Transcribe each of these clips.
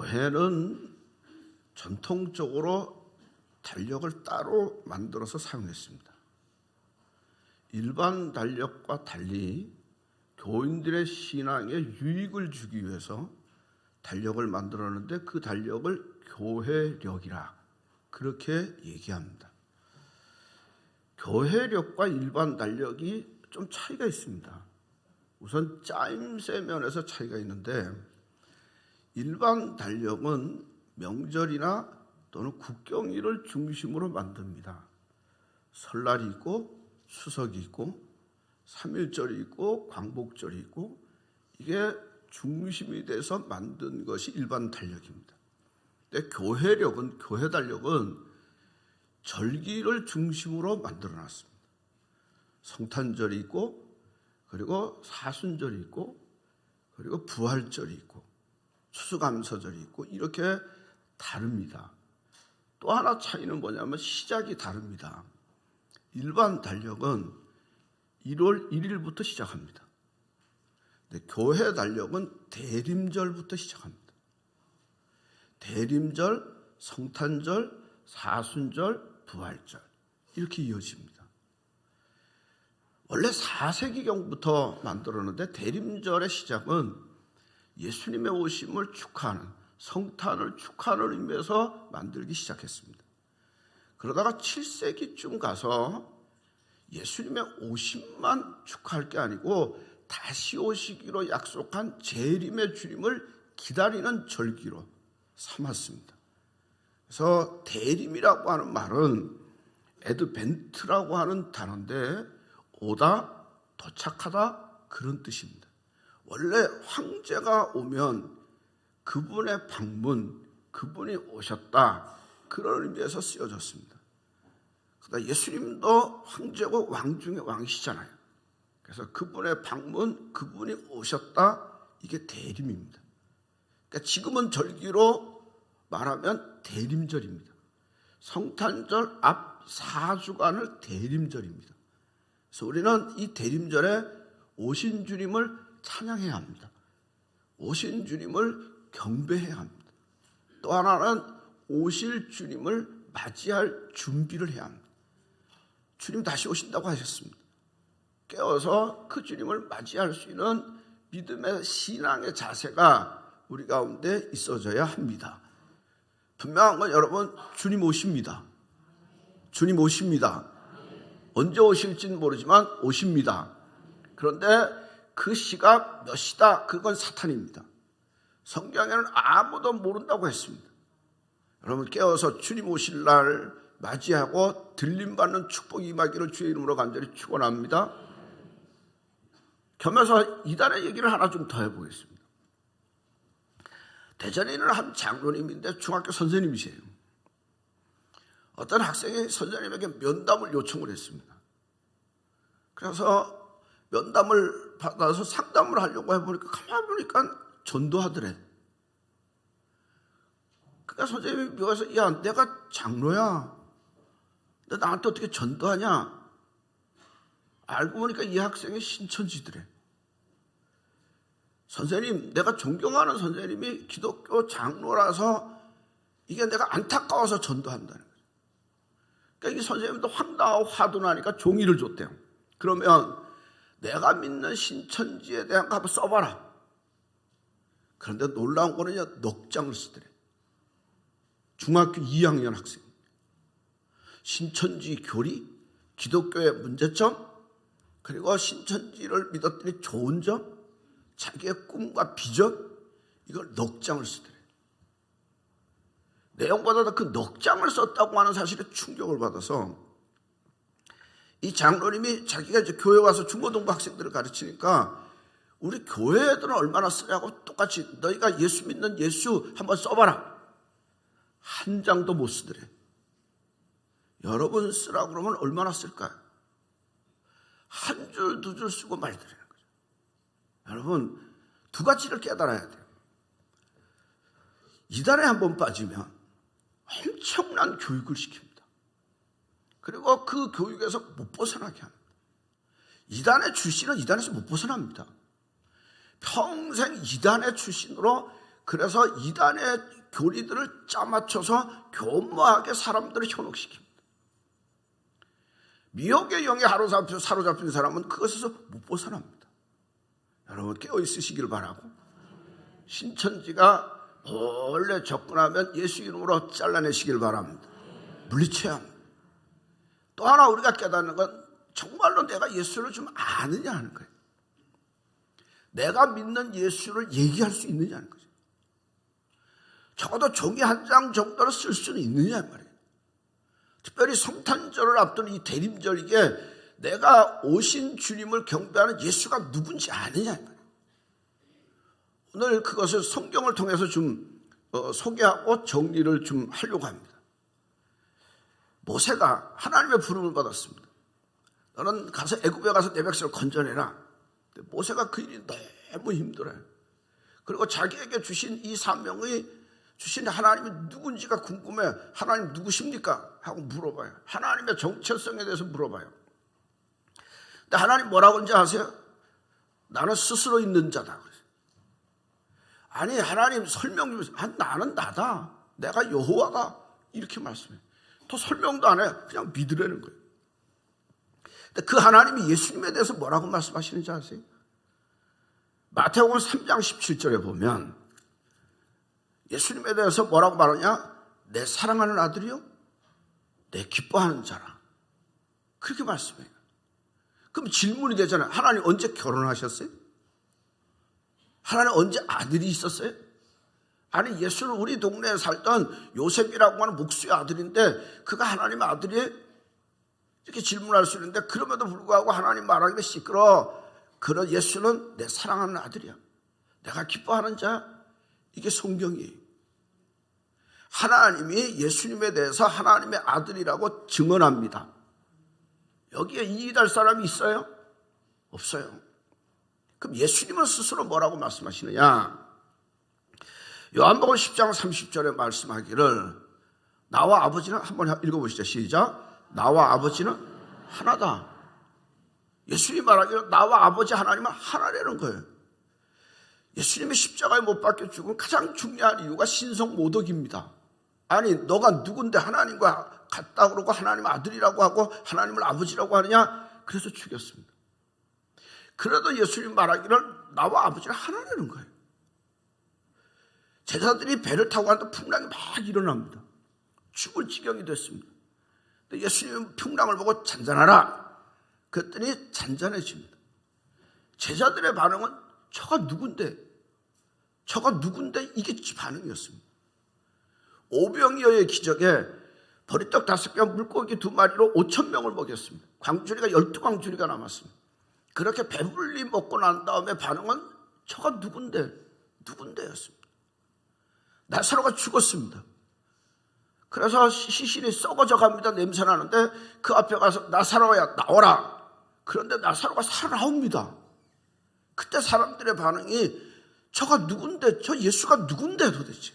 교회는 전통적으로 달력을 따로 만들어서 사용했습니다. 일반 달력과 달리 교인들의 신앙에 유익을 주기 위해서 달력을 만들었는데 그 달력을 교회력이라 그렇게 얘기합니다. 교회력과 일반 달력이 좀 차이가 있습니다. 우선 짜임새 면에서 차이가 있는데, 일반 달력은 명절이나 또는 국경일을 중심으로 만듭니다. 설날이 있고 추석이 있고 3.1절이 있고 광복절이 있고, 이게 중심이 돼서 만든 것이 일반 달력입니다. 근데 교회 달력은 절기를 중심으로 만들어놨습니다. 성탄절이 있고, 그리고 사순절이 있고, 그리고 부활절이 있고, 추수감사절이 있고, 이렇게 다릅니다. 또 하나 차이는 뭐냐면 시작이 다릅니다. 일반 달력은 1월 1일부터 시작합니다. 근데 교회 달력은 대림절부터 시작합니다. 대림절, 성탄절, 사순절, 부활절 이렇게 이어집니다. 원래 4세기경부터 만들었는데 대림절의 시작은 예수님의 오심을 축하하는, 성탄을 축하하는 의미에서 만들기 시작했습니다. 그러다가 7세기쯤 가서 예수님의 오심만 축하할 게 아니고 다시 오시기로 약속한 재림의 주님을 기다리는 절기로 삼았습니다. 그래서 대림이라고 하는 말은 에드벤트라고 하는 단어인데 오다, 도착하다 그런 뜻입니다. 원래 황제가 오면 그분의 방문, 그분이 오셨다 그런 의미에서 쓰여졌습니다. 그러다 예수님도 황제고 왕 중에 왕이시잖아요. 그래서 그분의 방문, 그분이 오셨다, 이게 대림입니다. 그러니까 지금은 절기로 말하면 대림절입니다. 성탄절 앞 4주간을 대림절입니다. 그래서 우리는 이 대림절에 오신 주님을 찬양해야 합니다. 오신 주님을 경배해야 합니다. 또 하나는 오실 주님을 맞이할 준비를 해야 합니다. 주님 다시 오신다고 하셨습니다. 깨어서 그 주님을 맞이할 수 있는 믿음의 신앙의 자세가 우리 가운데 있어져야 합니다. 분명한 건 여러분, 주님 오십니다. 주님 오십니다. 언제 오실지는 모르지만 오십니다. 그런데 그 시각 몇 시다, 그건 사탄입니다. 성경에는 아무도 모른다고 했습니다. 여러분 깨어서 주님 오실 날 맞이하고 들림받는 축복이 임하기를 주의 이름으로 간절히 축원합니다. 겸해서 이단의 얘기를 하나 좀 더 해보겠습니다. 대전에 있는 한 장로님인데 중학교 선생님이세요. 어떤 학생이 선생님에게 면담을 요청을 했습니다. 그래서 면담을 받아서 상담을 하려고 해보니까 가만히 보니까 전도하더래. 그러니까 선생님이 묘해서, 야, 내가 장로야. 너 나한테 어떻게 전도하냐? 알고 보니까 이 학생이 신천지더래. 선생님, 내가 존경하는 선생님이 기독교 장로라서 이게 내가 안타까워서 전도한다는 거죠. 그러니까 이 선생님도 황당하고 화도 나니까 종이를 줬대요. 그러면 내가 믿는 신천지에 대한 거 한번 써봐라. 그런데 놀라운 거는요, 넉장을 쓰더래. 중학교 2학년 학생. 신천지 교리, 기독교의 문제점, 그리고 신천지를 믿었더니 좋은 점, 자기의 꿈과 비전, 이걸 넉장을 쓰더래. 내용보다 그 넉장을 썼다고 하는 사실에 충격을 받아서 이 장로님이 자기가 이제 교회 와서 중고등부 학생들을 가르치니까 우리 교회 애들은 얼마나 쓰냐고 똑같이 너희가 예수 믿는 예수 한번 써봐라. 한 장도 못 쓰더래. 여러분 쓰라고 그러면 얼마나 쓸까요? 한 줄, 두 줄 쓰고 말더라는 거죠. 여러분, 두 가지를 깨달아야 돼요. 이단에 한번 빠지면 엄청난 교육을 시킵니다. 그리고 그 교육에서 못 벗어나게 합니다. 이단의 출신은 이단에서 못 벗어납니다. 평생 이단의 출신으로 그래서 이단의 교리들을 짜맞춰서 교묘하게 사람들을 현혹시킵니다. 미혹의 영에 사로잡힌 사람은 그것에서 못 벗어납니다. 여러분 깨어있으시길 바라고, 신천지가 원래 접근하면 예수 이름으로 잘라내시길 바랍니다. 물리쳐야 합니다. 또 하나 우리가 깨닫는 건 정말로 내가 예수를 좀 아느냐 하는 거예요. 내가 믿는 예수를 얘기할 수 있느냐 하는 거죠. 적어도 종이 한 장 정도로 쓸 수는 있느냐 말이에요. 특별히 성탄절을 앞두는 이 대림절이기에 내가 오신 주님을 경배하는 예수가 누군지 아느냐 말이에요. 오늘 그것을 성경을 통해서 좀 소개하고 정리를 좀 하려고 합니다. 모세가 하나님의 부름을 받았습니다. 너는 가서 애굽에 가서 내 백성을 건져내라. 모세가 그 일이 너무 힘들어요. 그리고 자기에게 주신 이 사명이 주신 하나님이 누군지가 궁금해. 하나님 누구십니까? 하고 물어봐요. 하나님의 정체성에 대해서 물어봐요. 근데 하나님 뭐라고 하는지 아세요? 나는 스스로 있는 자다. 아니 하나님 설명 좀 해주세요. 나는 나다. 내가 여호와가 이렇게 말씀해요. 더 설명도 안 해. 그냥 믿으라는 거예요. 근데 그 하나님이 예수님에 대해서 뭐라고 말씀하시는지 아세요? 마태복음 3장 17절에 보면 예수님에 대해서 뭐라고 말하냐? 내 사랑하는 아들이요? 내 기뻐하는 자라. 그렇게 말씀해요. 그럼 질문이 되잖아요. 하나님 언제 결혼하셨어요? 하나님 언제 아들이 있었어요? 아니 예수는 우리 동네에 살던 요셉이라고 하는 목수의 아들인데 그가 하나님의 아들이에요? 이렇게 질문할 수 있는데 그럼에도 불구하고 하나님 말하기가 시끄러워. 그런 예수는 내 사랑하는 아들이야. 내가 기뻐하는 자야. 이게 성경이에요. 하나님이 예수님에 대해서 하나님의 아들이라고 증언합니다. 여기에 이해할 사람이 있어요? 없어요. 그럼 예수님은 스스로 뭐라고 말씀하시느냐? 요한복음 10장 30절에 말씀하기를 나와 아버지는 한번 읽어보시죠. 시작. 나와 아버지는 하나다. 예수님이 말하기를 나와 아버지 하나님은 하나라는 거예요. 예수님이 십자가에 못 박혀 죽은 가장 중요한 이유가 신성모독입니다. 아니 너가 누군데 하나님과 같다 그러고 하나님 아들이라고 하고 하나님을 아버지라고 하느냐? 그래서 죽였습니다. 그래도 예수님 말하기를 나와 아버지는 하나라는 거예요. 제자들이 배를 타고 가는데 풍랑이 막 일어납니다. 죽을 지경이 됐습니다. 근데 예수님은 풍랑을 보고 잔잔하라. 그랬더니 잔잔해집니다. 제자들의 반응은 저가 누군데? 이게 반응이었습니다. 오병이어의 기적에 보리떡 5개, 물고기 2마리로 5,000명을 먹였습니다. 광주리가 12광주리가 남았습니다. 그렇게 배불리 먹고 난 다음에 반응은 저가 누군데였습니다. 나사로가 죽었습니다. 그래서 시신이 썩어져 갑니다. 냄새 나는데 그 앞에 가서 나사로야 나오라. 그런데 나사로가 살아나옵니다. 그때 사람들의 반응이 저가 누군데, 저 예수가 누군데 도대체.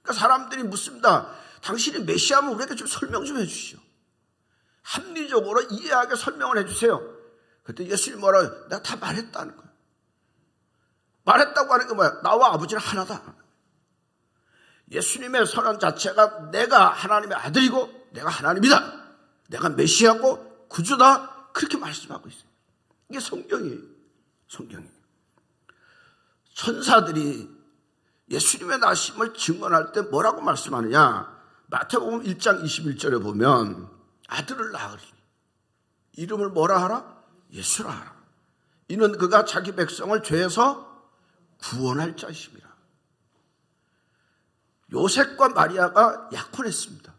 그러니까 사람들이 묻습니다. 당신이 메시아면 우리에게 좀 설명 좀 해주시오. 합리적으로 이해하게 설명을 해주세요. 그때 예수님이 뭐라고? 내가 다 말했다는 거예요. 말했다고 하는 게 뭐야? 나와 아버지는 하나다. 예수님의 선언 자체가 내가 하나님의 아들이고 내가 하나님이다. 내가 메시아고 구주다. 그렇게 말씀하고 있어요. 이게 성경이에요. 천사들이 예수님의 나심을 증언할 때 뭐라고 말씀하느냐? 마태복음 1장 21절에 보면 아들을 낳으리니 이름을 뭐라 하라? 예수라 하라. 이는 그가 자기 백성을 죄에서 구원할 자이심이라. 요셉과 마리아가 약혼했습니다.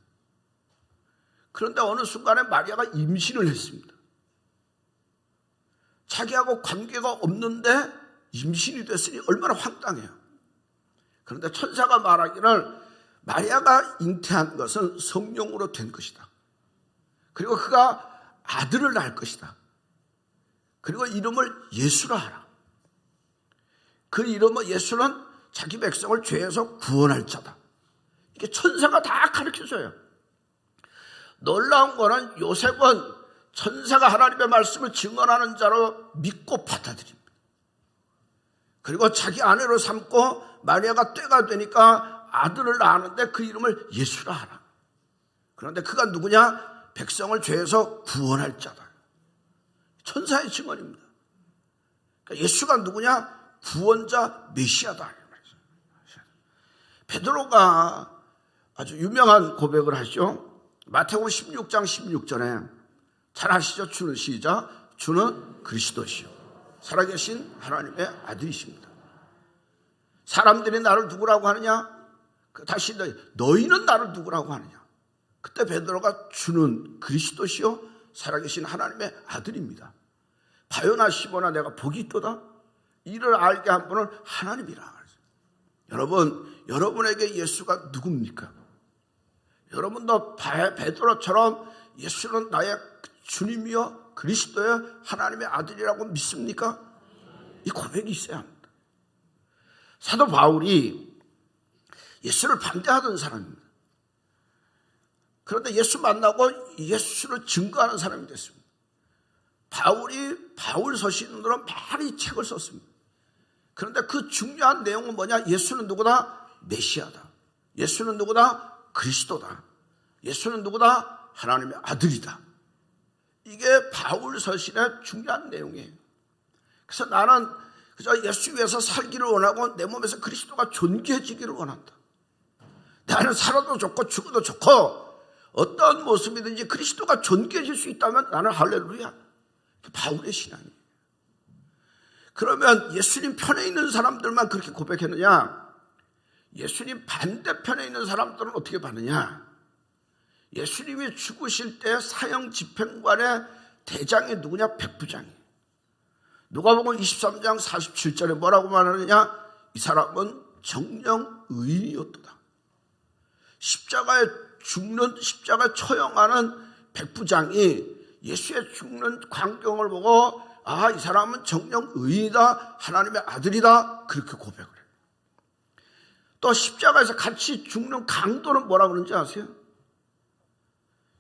그런데 어느 순간에 마리아가 임신을 했습니다. 자기하고 관계가 없는데 임신이 됐으니 얼마나 황당해요. 그런데 천사가 말하기를 마리아가 잉태한 것은 성령으로 된 것이다. 그리고 그가 아들을 낳을 것이다. 그리고 이름을 예수라 하라. 그 이름은 예수는 자기 백성을 죄에서 구원할 자다. 이게 천사가 다 가르쳐줘요. 놀라운 거는 요셉은 천사가 하나님의 말씀을 증언하는 자로 믿고 받아들입니다. 그리고 자기 아내로 삼고 마리아가 때가 되니까 아들을 낳았는데 그 이름을 예수라 하라. 그런데 그가 누구냐? 백성을 죄에서 구원할 자다. 천사의 증언입니다. 그러니까 예수가 누구냐? 구원자 메시아다. 베드로가 아주 유명한 고백을 하죠. 마태복음 16장 16절에 잘 아시죠? 주는 시작. 주는 그리스도시요 살아계신 하나님의 아들이십니다. 사람들이 나를 누구라고 하느냐? 다시 너희는 나를 누구라고 하느냐? 그때 베드로가 주는 그리스도시요 살아계신 하나님의 아들입니다. 바요나 시보나 내가 복이 있도다. 이를 알게 한 분은 하나님이라. 여러분, 여러분에게 예수가 누굽니까? 여러분도 베드로처럼 예수는 나의 주님이요 그리스도의 하나님의 아들이라고 믿습니까? 이 고백이 있어야 합니다. 사도 바울이 예수를 반대하던 사람입니다. 그런데 예수 만나고 예수를 증거하는 사람이 됐습니다. 바울이 바울 서신으로 많이 책을 썼습니다. 그런데 그 중요한 내용은 뭐냐? 예수는 누구다? 메시아다. 예수는 누구다? 그리스도다. 예수는 누구다? 하나님의 아들이다. 이게 바울 서신의 중요한 내용이에요. 그래서 나는 그저 예수 위해서 살기를 원하고 내 몸에서 그리스도가 존귀해지기를 원한다. 나는 살아도 좋고 죽어도 좋고 어떤 모습이든지 그리스도가 존귀해질 수 있다면 나는 할렐루야. 바울의 신앙이에요. 그러면 예수님 편에 있는 사람들만 그렇게 고백했느냐? 예수님 반대편에 있는 사람들은 어떻게 봤느냐? 예수님이 죽으실 때 사형 집행관의 대장이 누구냐? 백부장이. 누가복음 23장 47절에 뭐라고 말하느냐? 이 사람은 정령 의인이었도다. 십자가에 처형하는 백부장이 예수의 죽는 광경을 보고 아, 이 사람은 정령 의인이다. 하나님의 아들이다. 그렇게 고백을 해요. 또 십자가에서 같이 죽는 강도는 뭐라 그러는지 아세요?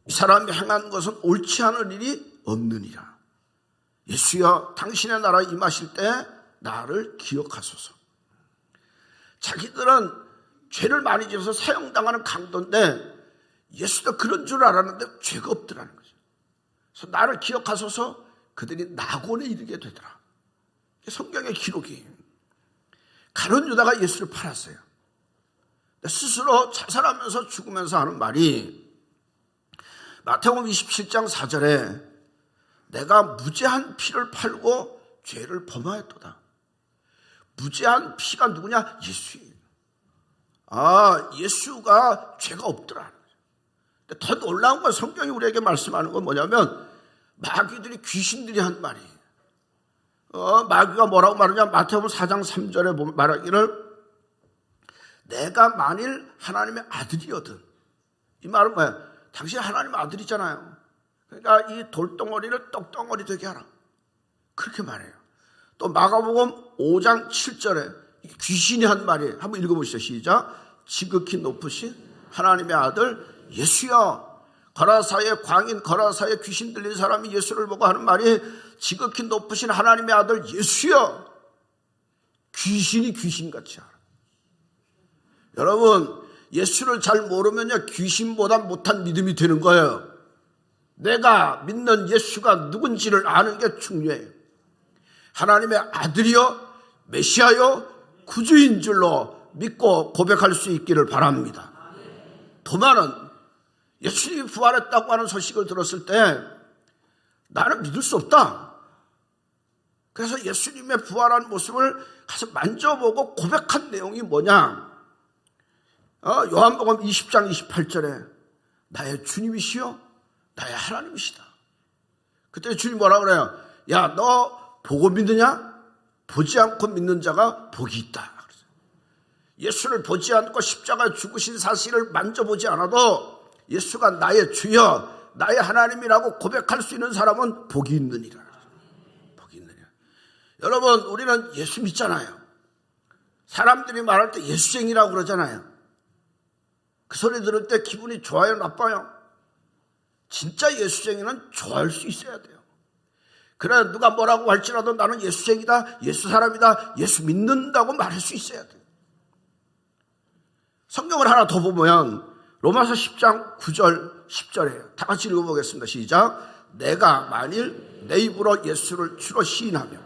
이 사람이 행한 것은 옳지 않은 일이 없느니라. 예수여 당신의 나라에 임하실 때 나를 기억하소서. 자기들은 죄를 많이 지어서 사형당하는 강도인데 예수도 그런 줄 알았는데 죄가 없더라는 거죠. 그래서 나를 기억하소서. 그들이 낙원에 이르게 되더라. 성경의 기록이. 가룟 유다가 예수를 팔았어요. 스스로 자살하면서 죽으면서 하는 말이 마태복음 27장 4절에 내가 무죄한 피를 팔고 죄를 범하였도다. 무죄한 피가 누구냐? 예수예요. 아, 예수가 죄가 없더라. 더 놀라운 건 성경이 우리에게 말씀하는 건 뭐냐면 마귀들이 귀신들이 한 말이에요. 마귀가 뭐라고 말하냐? 마태복음 4장 3절에 말하기를 내가 만일 하나님의 아들이거든. 이 말은 뭐야? 당신이 하나님의 아들이잖아요. 그러니까 이 돌덩어리를 떡덩어리 되게 하라. 그렇게 말해요. 또 마가복음 5장 7절에 귀신이 한 말이에요. 한번 읽어보시죠. 시작. 지극히 높으신 하나님의 아들 예수여. 거라사의 광인 거라사의 귀신 들린 사람이 예수를 보고 하는 말이 지극히 높으신 하나님의 아들 예수여. 귀신이 귀신같이 알아. 여러분 예수를 잘 모르면요 귀신보다 못한 믿음이 되는 거예요. 내가 믿는 예수가 누군지를 아는 게 중요해요. 하나님의 아들이요 메시아요 구주인 줄로 믿고 고백할 수 있기를 바랍니다. 도마는 예수님이 부활했다고 하는 소식을 들었을 때 나는 믿을 수 없다. 그래서 예수님의 부활한 모습을 가서 만져보고 고백한 내용이 뭐냐? 요한복음 20장 28절에 나의 주님이시여 나의 하나님이시다. 그때 주님 뭐라고 그래요? 야, 너 보고 믿느냐? 보지 않고 믿는 자가 복이 있다. 예수를 보지 않고 십자가에 죽으신 사실을 만져보지 않아도 예수가 나의 주여 나의 하나님이라고 고백할 수 있는 사람은 복이 있느니라. 복이 있느니라. 여러분 우리는 예수 믿잖아요. 사람들이 말할 때 예수쟁이라고 그러잖아요. 그 소리 들을 때 기분이 좋아요 나빠요? 진짜 예수쟁이는 좋아할 수 있어야 돼요. 그래 누가 뭐라고 할지라도 나는 예수쟁이다, 예수 사람이다, 예수 믿는다고 말할 수 있어야 돼. 성경을 하나 더 보면 로마서 10장 9절 10절이에요. 다 같이 읽어보겠습니다. 시작. 내가 만일 내 입으로 예수를 주로 시인하며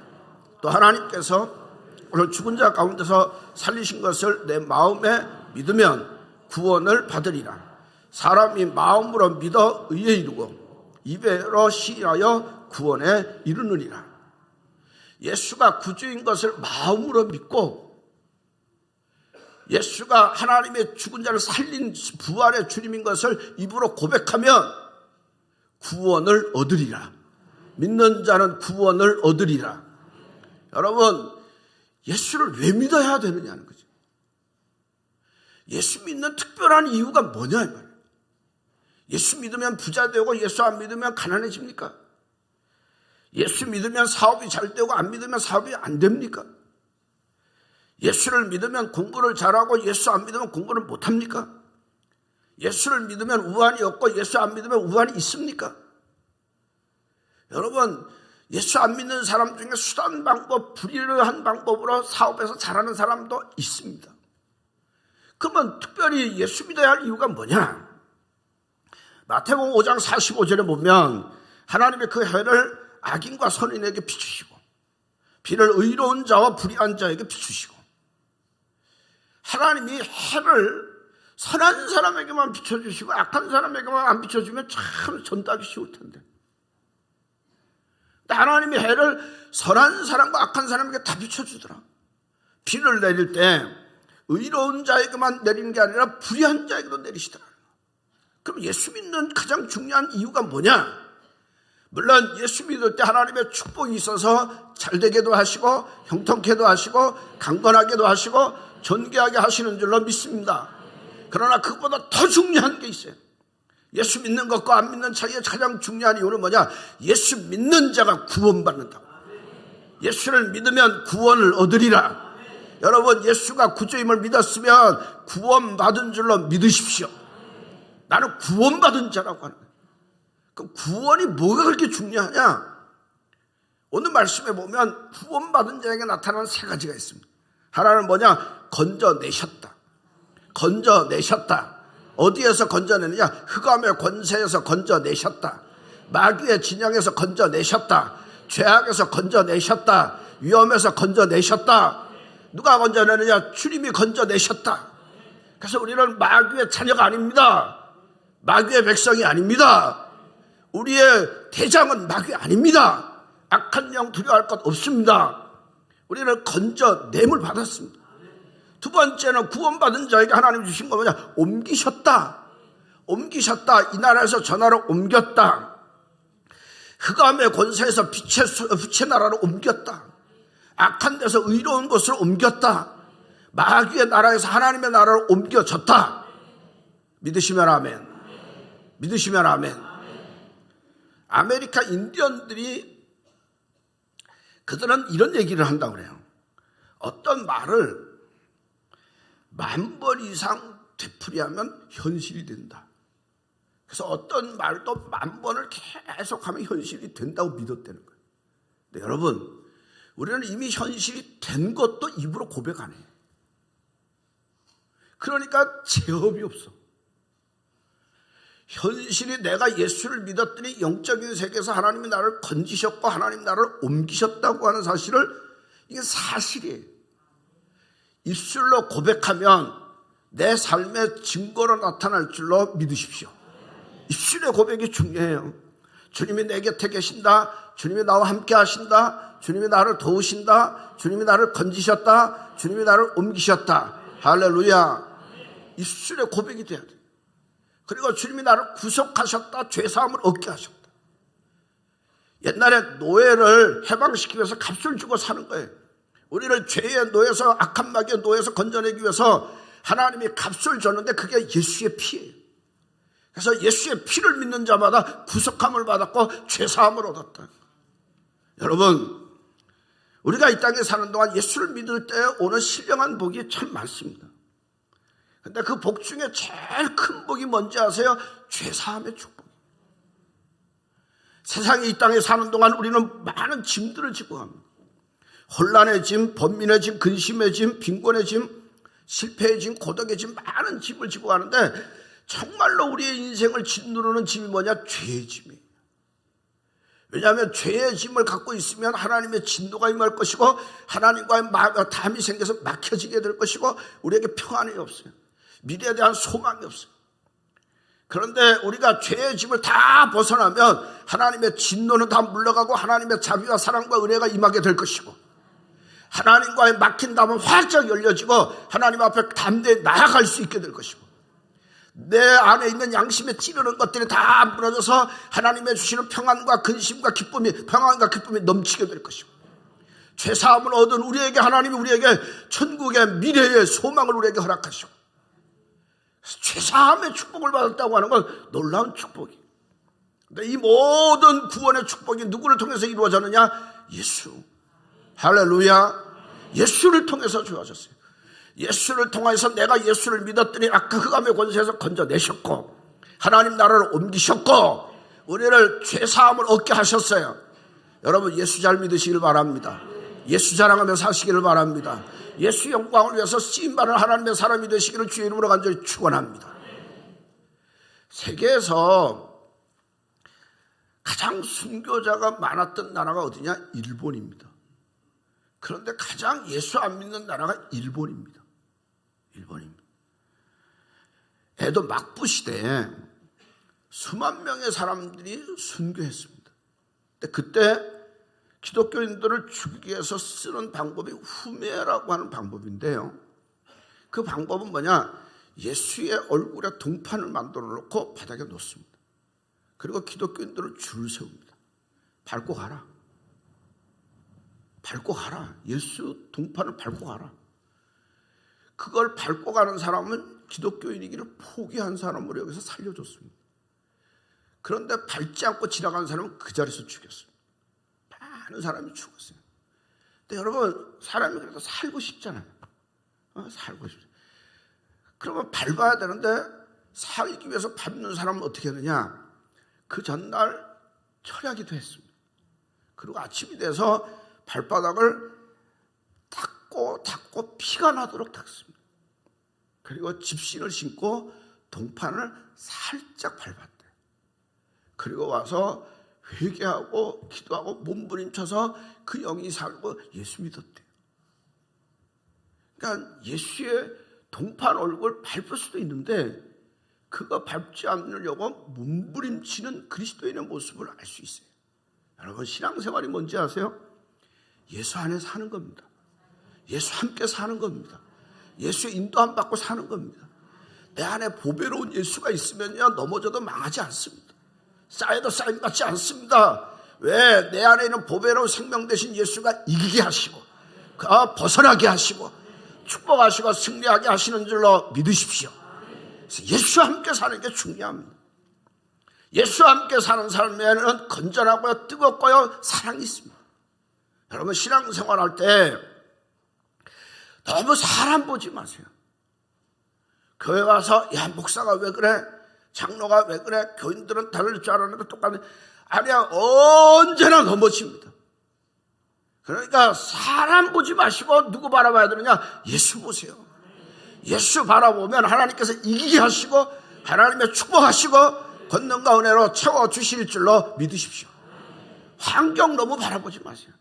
또 하나님께서 오늘 죽은 자 가운데서 살리신 것을 내 마음에 믿으면 구원을 받으리라. 사람이 마음으로 믿어 의에 이르고 입으로 시인하여 구원에 이르느니라. 예수가 구주인 것을 마음으로 믿고 예수가 하나님의 죽은 자를 살린 부활의 주님인 것을 입으로 고백하면 구원을 얻으리라. 믿는 자는 구원을 얻으리라. 여러분, 예수를 왜 믿어야 되느냐는 거죠. 예수 믿는 특별한 이유가 뭐냐 이 말이에요. 예수 믿으면 부자 되고 예수 안 믿으면 가난해집니까? 예수 믿으면 사업이 잘 되고 안 믿으면 사업이 안 됩니까? 예수를 믿으면 공부를 잘하고 예수 안 믿으면 공부를 못합니까? 예수를 믿으면 우환이 없고 예수 안 믿으면 우환이 있습니까? 여러분, 예수 안 믿는 사람 중에 수단 방법, 불의한 방법으로 사업에서 잘하는 사람도 있습니다. 그러면 특별히 예수 믿어야 할 이유가 뭐냐? 마태복음 5장 45절에 보면 하나님의 그 해를 악인과 선인에게 비추시고 비를 의로운 자와 불의한 자에게 비추시고 하나님이 해를 선한 사람에게만 비춰주시고 악한 사람에게만 안 비춰주면 참 전도하기 쉬울 텐데 하나님이 해를 선한 사람과 악한 사람에게 다 비춰주더라. 비를 내릴 때 의로운 자에게만 내리는 게 아니라 불의한 자에게도 내리시더라. 그럼 예수 믿는 가장 중요한 이유가 뭐냐? 물론 예수 믿을 때 하나님의 축복이 있어서 잘되게도 하시고 형통케도 하시고 강건하게도 하시고 존귀하게 하시는 줄로 믿습니다. 그러나 그것보다 더 중요한 게 있어요. 예수 믿는 것과 안 믿는 차이의 가장 중요한 이유는 뭐냐? 예수 믿는 자가 구원받는다고. 예수를 믿으면 구원을 얻으리라. 여러분, 예수가 구주임을 믿었으면 구원받은 줄로 믿으십시오. 나는 구원받은 자라고 하는 거예요. 그럼 구원이 뭐가 그렇게 중요하냐? 오늘 말씀에 보면 구원받은 자에게 나타나는 세 가지가 있습니다. 하나는 뭐냐? 건져내셨다. 건져내셨다. 어디에서 건져내느냐? 흑암의 권세에서 건져내셨다. 마귀의 진영에서 건져내셨다. 죄악에서 건져내셨다. 위험에서 건져내셨다. 누가 건져내느냐? 주님이 건져내셨다. 그래서 우리는 마귀의 자녀가 아닙니다. 마귀의 백성이 아닙니다. 우리의 대장은 마귀 아닙니다. 악한 영 두려워할 것 없습니다. 우리는 건져냄을 받았습니다. 두 번째는 구원받은 자에게 하나님 주신 거 뭐냐? 옮기셨다. 옮기셨다. 이 나라에서 저 나라로 옮겼다. 흑암의 권세에서 빛의 나라로 옮겼다. 악한 데서 의로운 곳으로 옮겼다. 마귀의 나라에서 하나님의 나라로 옮겨졌다. 믿으시면 아멘. 믿으시면 아멘. 아메리카 인디언들이 그들은 이런 얘기를 한다고 그래요. 어떤 말을 10,000번 이상 되풀이하면 현실이 된다. 그래서 어떤 말도 10,000번을 계속하면 현실이 된다고 믿었다는 거예요. 근데 여러분, 우리는 이미 현실이 된 것도 입으로 고백 안 해요. 그러니까 제업이 없어. 현실이 내가 예수를 믿었더니 영적인 세계에서 하나님이 나를 건지셨고 하나님 나를 옮기셨다고 하는 사실을, 이게 사실이에요. 입술로 고백하면 내 삶의 증거로 나타날 줄로 믿으십시오. 입술의 고백이 중요해요. 주님이 내 곁에 계신다. 주님이 나와 함께 하신다. 주님이 나를 도우신다. 주님이 나를 건지셨다. 주님이 나를 옮기셨다. 할렐루야. 입술의 고백이 돼야 돼. 그리고 주님이 나를 구속하셨다. 죄사함을 얻게 하셨다. 옛날에 노예를 해방시키기 위해서 값을 주고 사는 거예요. 우리를 죄의 노예에서, 악한 마귀의 노예에서 건져내기 위해서 하나님이 값을 줬는데 그게 예수의 피예요. 그래서 예수의 피를 믿는 자마다 구속함을 받았고 죄사함을 얻었다. 여러분, 우리가 이 땅에 사는 동안 예수를 믿을 때 오는 신령한 복이 참 많습니다. 근데 그 복 중에 제일 큰 복이 뭔지 아세요? 죄사함의 축복. 세상에 이 땅에 사는 동안 우리는 많은 짐들을 지고 갑니다. 혼란의 짐, 번민의 짐, 근심의 짐, 빈곤의 짐, 실패의 짐, 고독의 짐, 많은 짐을 지고 가는데 정말로 우리의 인생을 짓누르는 짐이 뭐냐? 죄의 짐이에요. 왜냐하면 죄의 짐을 갖고 있으면 하나님의 진노가 임할 것이고 하나님과의 담이 생겨서 막혀지게 될 것이고 우리에게 평안이 없어요. 미래에 대한 소망이 없어요. 그런데 우리가 죄의 짐을 다 벗어나면 하나님의 진노는 다 물러가고 하나님의 자비와 사랑과 은혜가 임하게 될 것이고 하나님과의 막힌 담은 활짝 열려지고 하나님 앞에 담대히 나아갈 수 있게 될 것이고 내 안에 있는 양심에 찌르는 것들이 다 무너져서 하나님의 주시는 평안과 근심과 기쁨이 평안과 기쁨이 넘치게 될 것이고 죄사함을 얻은 우리에게 하나님이 우리에게 천국의 미래의 소망을 우리에게 허락하시고 죄사함의 축복을 받았다고 하는 건 놀라운 축복이에요. 근데 이 모든 구원의 축복이 누구를 통해서 이루어졌느냐? 예수. 할렐루야. 예수를 통해서 주어졌어요. 예수를 통해서 내가 예수를 믿었더니 악과 흑암의 권세에서 건져내셨고 하나님 나라를 옮기셨고 우리를 죄사함을 얻게 하셨어요. 여러분 예수 잘 믿으시길 바랍니다. 예수 자랑하며 사시기를 바랍니다. 예수 영광을 위해서 쓰임받은 하나님의 사람이 되시기를 주의 이름으로 간절히 축원합니다. 세계에서 가장 순교자가 많았던 나라가 어디냐? 일본입니다. 그런데 가장 예수 안 믿는 나라가 일본입니다. 일본입니다. 에도 막부 시대에 수만 명의 사람들이 순교했습니다. 근데 그때 기독교인들을 죽이기 위해서 쓰는 방법이 후메라고 하는 방법인데요. 그 방법은 뭐냐? 예수의 얼굴에 동판을 만들어 놓고 바닥에 놓습니다. 그리고 기독교인들을 줄을 세웁니다. 밟고 가라. 밟고 가라. 예수 동판을 밟고 가라. 그걸 밟고 가는 사람은 기독교인이기를 포기한 사람으로 여기서 살려줬습니다. 그런데 밟지 않고 지나가는 사람은 그 자리에서 죽였습니다. 많은 사람이 죽었어요. 근데 여러분 사람이 그래도 살고 싶잖아요. 살고 싶어요. 그러면 밟아야 되는데 살기 위해서 밟는 사람은 어떻게 하느냐? 그 전날 철야기도 했습니다. 그리고 아침이 돼서 발바닥을 닦고 피가 나도록 닦습니다. 그리고 집신을 신고 동판을 살짝 밟았대요. 그리고 와서 회개하고 기도하고 몸부림쳐서 그 영이 살고 예수 믿었대요. 그러니까 예수의 동판 얼굴 밟을 수도 있는데 그거 밟지 않으려고 몸부림치는 그리스도인의 모습을 알 수 있어요. 여러분 신앙생활이 뭔지 아세요? 예수 안에 사는 겁니다. 예수 함께 사는 겁니다. 예수의 인도함 받고 사는 겁니다. 내 안에 보배로운 예수가 있으면요 넘어져도 망하지 않습니다. 쌓여도 쌓임 받지 않습니다. 왜? 내 안에 있는 보배로운 생명 되신 예수가 이기게 하시고 벗어나게 하시고 축복하시고 승리하게 하시는 줄로 믿으십시오. 그래서 예수와 함께 사는 게 중요합니다. 예수와 함께 사는 삶에는 건전하고요 뜨겁고요 사랑이 있습니다. 여러분 신앙생활 할 때 너무 사람 보지 마세요. 교회 와서 야 목사가 왜 그래? 장로가 왜 그래? 교인들은 다를 줄 알았는데 똑같네. 아니야 언제나 넘어집니다. 그러니까 사람 보지 마시고 누구 바라봐야 되느냐? 예수 보세요. 예수 바라보면 하나님께서 이기게 하시고 하나님의 축복하시고 권능과 은혜로 채워주실 줄로 믿으십시오. 환경 너무 바라보지 마세요.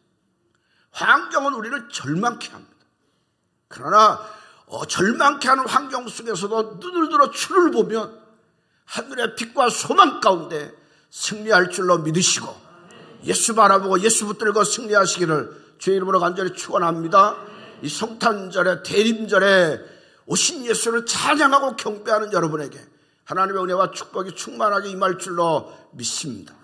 환경은 우리를 절망케 합니다. 그러나 절망케 하는 환경 속에서도 눈을 들어 주를 보면 하늘의 빛과 소망 가운데 승리할 줄로 믿으시고 예수 바라보고 예수 붙들고 승리하시기를 주의 이름으로 간절히 축원합니다. 이 성탄절에 대림절에 오신 예수를 찬양하고 경배하는 여러분에게 하나님의 은혜와 축복이 충만하게 임할 줄로 믿습니다.